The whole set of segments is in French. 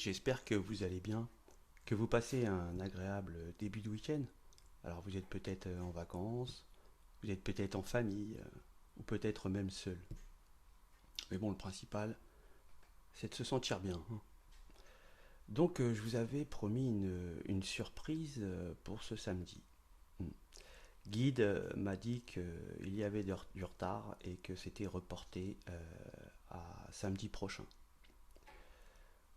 J'espère que vous allez bien, que vous passez un agréable début de week-end. Alors vous êtes peut-être en vacances, vous êtes peut-être en famille, ou peut-être même seul. Mais bon, le principal, c'est de se sentir bien, hein. Donc je vous avais promis une surprise pour ce samedi. Hmm. Guide m'a dit qu'il y avait du retard et que c'était reporté à samedi prochain.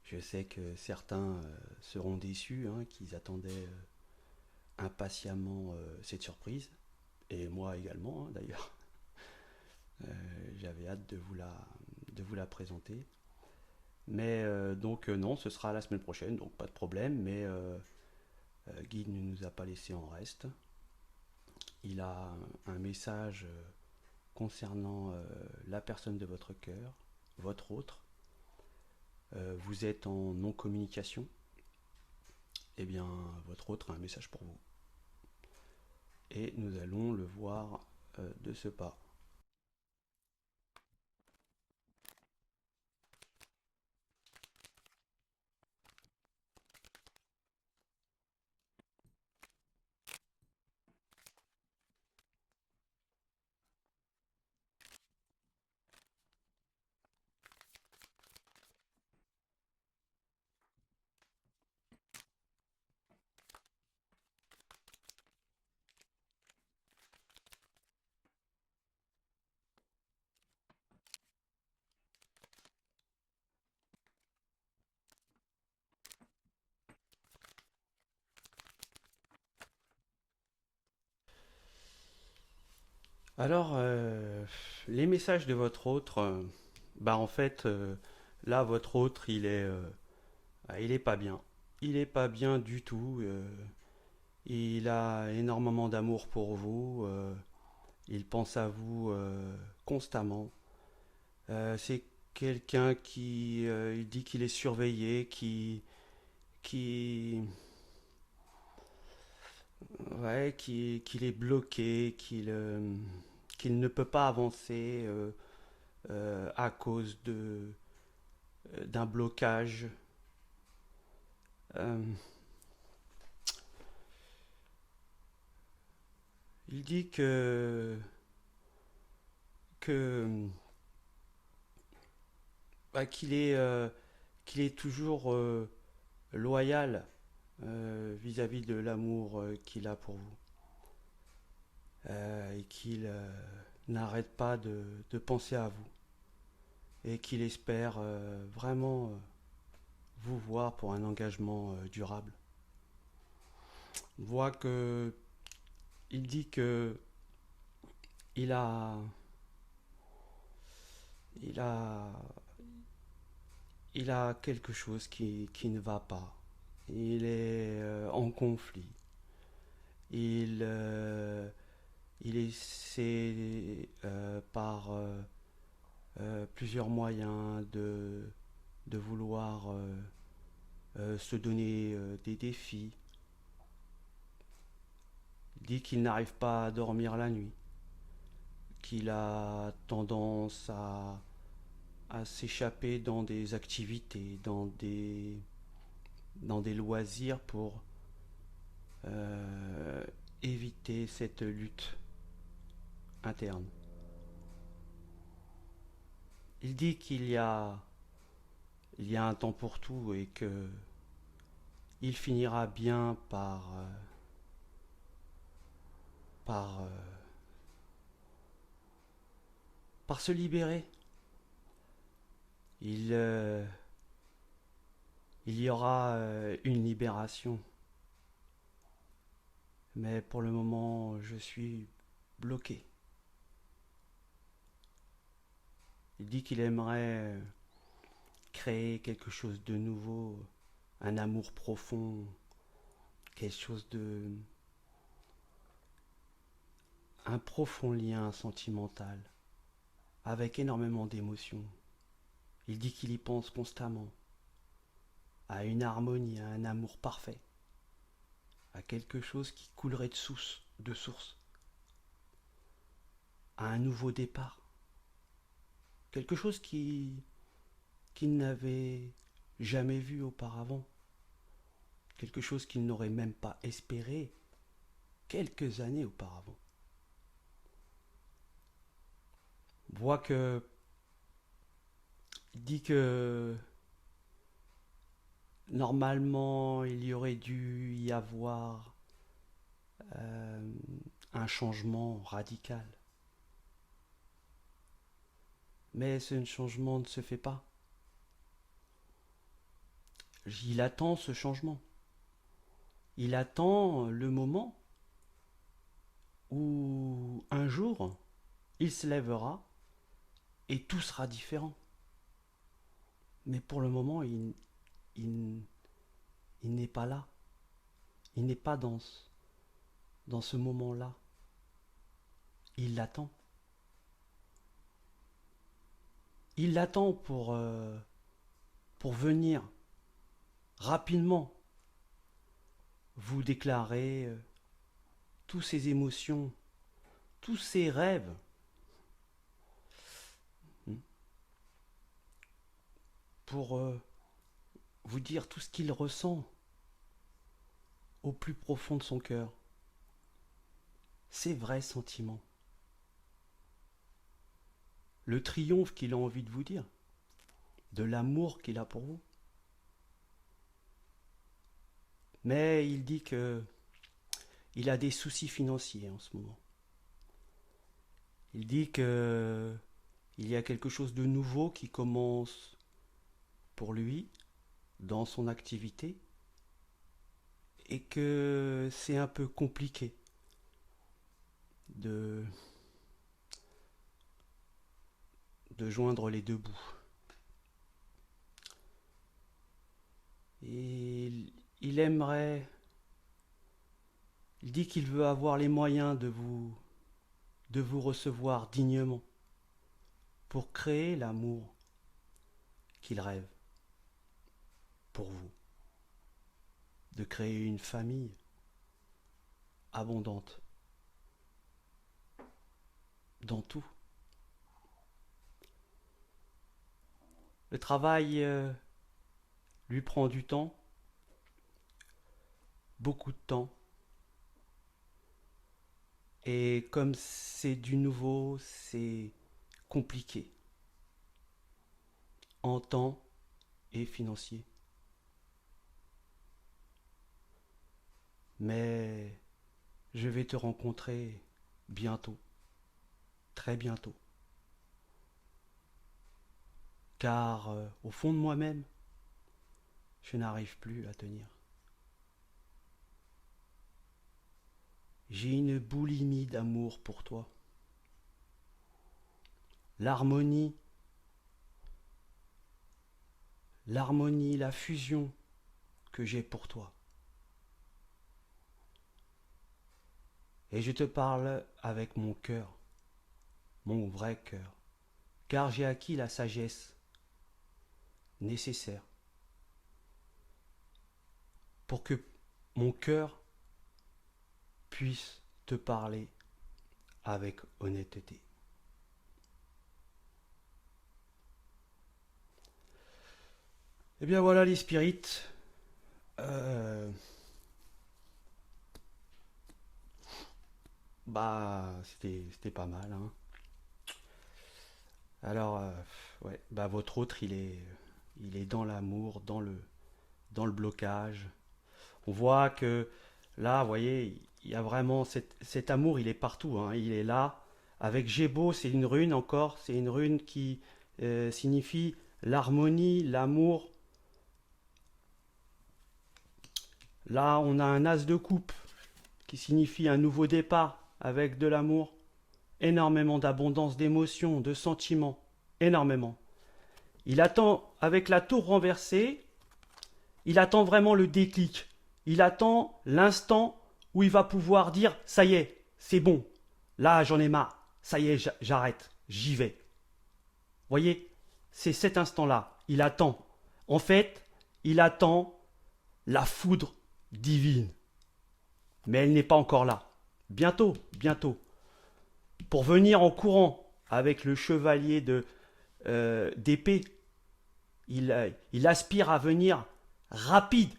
Je sais que certains seront déçus, hein, qu'ils attendaient impatiemment cette surprise, et moi également, hein, d'ailleurs. J'avais hâte de vous la présenter. Mais non, ce sera la semaine prochaine, donc pas de problème, mais Guy ne nous a pas laissé en reste. Il a un message concernant la personne de votre cœur, votre autre. Vous êtes en non-communication, et bien votre autre a un message pour vous. Et nous allons le voir de ce pas. Alors, les messages de votre autre, bah en fait, là, votre autre, il est pas bien. Il est pas bien du tout. Il a énormément d'amour pour vous. Il pense à vous constamment. C'est quelqu'un il dit qu'il est surveillé, qui, ouais, qu'il est bloqué, qu'il ne peut pas avancer à cause d'un blocage. Euh, il dit que bah, qu'il est toujours loyal vis-à-vis de l'amour qu'il a pour vous et qu'il n'arrête pas de penser à vous et qu'il espère vraiment vous voir pour un engagement durable. On voit que il dit que il a il a il a quelque chose qui ne va pas. Il est en conflit. Il il essaie par plusieurs moyens de vouloir se donner des défis. Il dit qu'il n'arrive pas à dormir la nuit, qu'il a tendance à s'échapper dans des activités, dans des loisirs pour euh, éviter cette lutte interne. Il dit il y a un temps pour tout et que il finira bien par, par se libérer. Il, euh, il y aura une libération. Mais pour le moment, je suis bloqué. Il dit qu'il aimerait créer quelque chose de nouveau, un amour profond, quelque chose de... un profond lien sentimental, avec énormément d'émotions. Il dit qu'il y pense constamment, à une harmonie, à un amour parfait, à quelque chose qui coulerait de source, à un nouveau départ, quelque chose qu'il n'avait jamais vu auparavant, quelque chose qu'il n'aurait même pas espéré quelques années auparavant. On voit que il dit que normalement il y aurait dû y avoir euh, un changement radical. Mais ce changement ne se fait pas. Il attend ce changement. Il attend le moment où un jour il se lèvera et tout sera différent. Mais pour le moment, il n'est pas là. Il n'est pas dans ce moment-là. Il l'attend. Il l'attend pour venir rapidement vous déclarer toutes ses émotions, tous ses rêves, pour vous dire tout ce qu'il ressent au plus profond de son cœur, ses vrais sentiments, le triomphe qu'il a envie de vous dire, de l'amour qu'il a pour vous. Mais il dit que il a des soucis financiers en ce moment. Il dit que il y a quelque chose de nouveau qui commence pour lui dans son activité et que c'est un peu compliqué de joindre les deux bouts. Et il aimerait, il dit qu'il veut avoir les moyens de vous recevoir dignement pour créer l'amour qu'il rêve pour vous, de créer une famille abondante dans tout. Le travail lui prend du temps, beaucoup de temps. Et comme c'est du nouveau, c'est compliqué en temps et financier. Mais je vais te rencontrer bientôt, très bientôt. Car au fond de moi-même, je n'arrive plus à tenir. J'ai une boulimie d'amour pour toi. L'harmonie, la fusion que j'ai pour toi. Et je te parle avec mon cœur, mon vrai cœur, car j'ai acquis la sagesse nécessaire pour que mon cœur puisse te parler avec honnêteté. Eh bien voilà les spirites. C'était pas mal. Hein. Alors, ouais, votre autre, il est dans l'amour, dans le blocage. On voit que là, vous voyez, il y a vraiment cet amour, il est partout. Hein. Il est là. Avec Gébo, c'est une rune encore. C'est une rune qui signifie l'harmonie, l'amour. Là, on a un as de coupe qui signifie un nouveau départ avec de l'amour. Énormément d'abondance d'émotions, de sentiments. Énormément. Il attend, avec la tour renversée, il attend vraiment le déclic. Il attend l'instant où il va pouvoir dire « ça y est, c'est bon, là j'en ai marre, ça y est, j'arrête, j'y vais ». Voyez, c'est cet instant-là, il attend. En fait, il attend la foudre divine. Mais elle n'est pas encore là. Bientôt, bientôt. Pour venir en courant avec le chevalier d'épée, il aspire à venir rapide,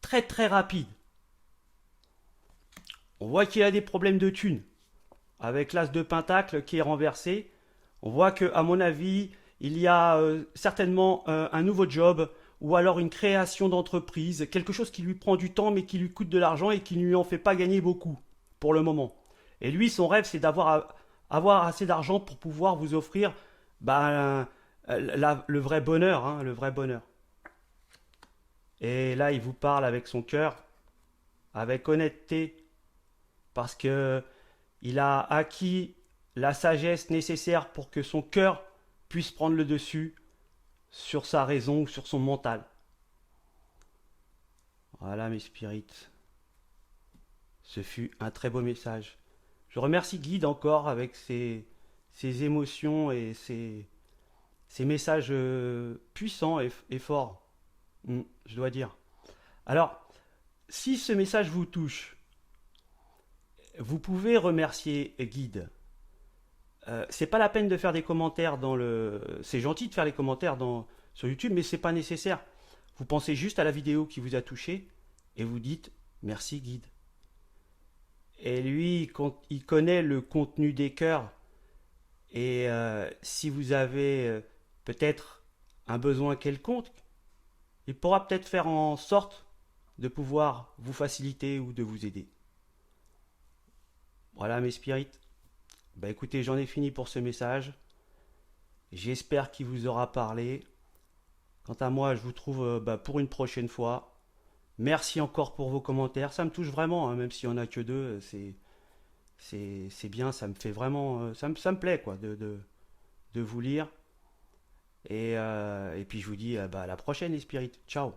très très rapide. On voit qu'il a des problèmes de thunes. Avec l'as de pentacle qui est renversé, on voit que, à mon avis, il y a certainement un nouveau job ou alors une création d'entreprise, quelque chose qui lui prend du temps mais qui lui coûte de l'argent et qui ne lui en fait pas gagner beaucoup pour le moment. Et lui, son rêve, c'est avoir assez d'argent pour pouvoir vous offrir bah, le vrai bonheur, hein, le vrai bonheur. Et là, il vous parle avec son cœur, avec honnêteté, parce que il a acquis la sagesse nécessaire pour que son cœur puisse prendre le dessus sur sa raison ou sur son mental. Voilà mes spirites. Ce fut un très beau message. Je remercie Guide encore avec ses émotions et ses messages puissants et forts. Je dois dire. Alors, si ce message vous touche, vous pouvez remercier Guide. C'est pas la peine de faire des commentaires dans le. C'est gentil de faire les commentaires sur YouTube, mais c'est pas nécessaire. Vous pensez juste à la vidéo qui vous a touché et vous dites merci Guide. Et lui, il connaît le contenu des cœurs. Et si vous avez peut-être un besoin quelconque, il pourra peut-être faire en sorte de pouvoir vous faciliter ou de vous aider. Voilà mes spirites. Bah écoutez, j'en ai fini pour ce message. J'espère qu'il vous aura parlé. Quant à moi, je vous trouve pour une prochaine fois. Merci encore pour vos commentaires. Ça me touche vraiment, hein, même s'il n'y en a que deux. C'est bien, ça me fait vraiment. Ça me plaît quoi, de vous lire. Et puis je vous dis à la prochaine, les spirites. Ciao.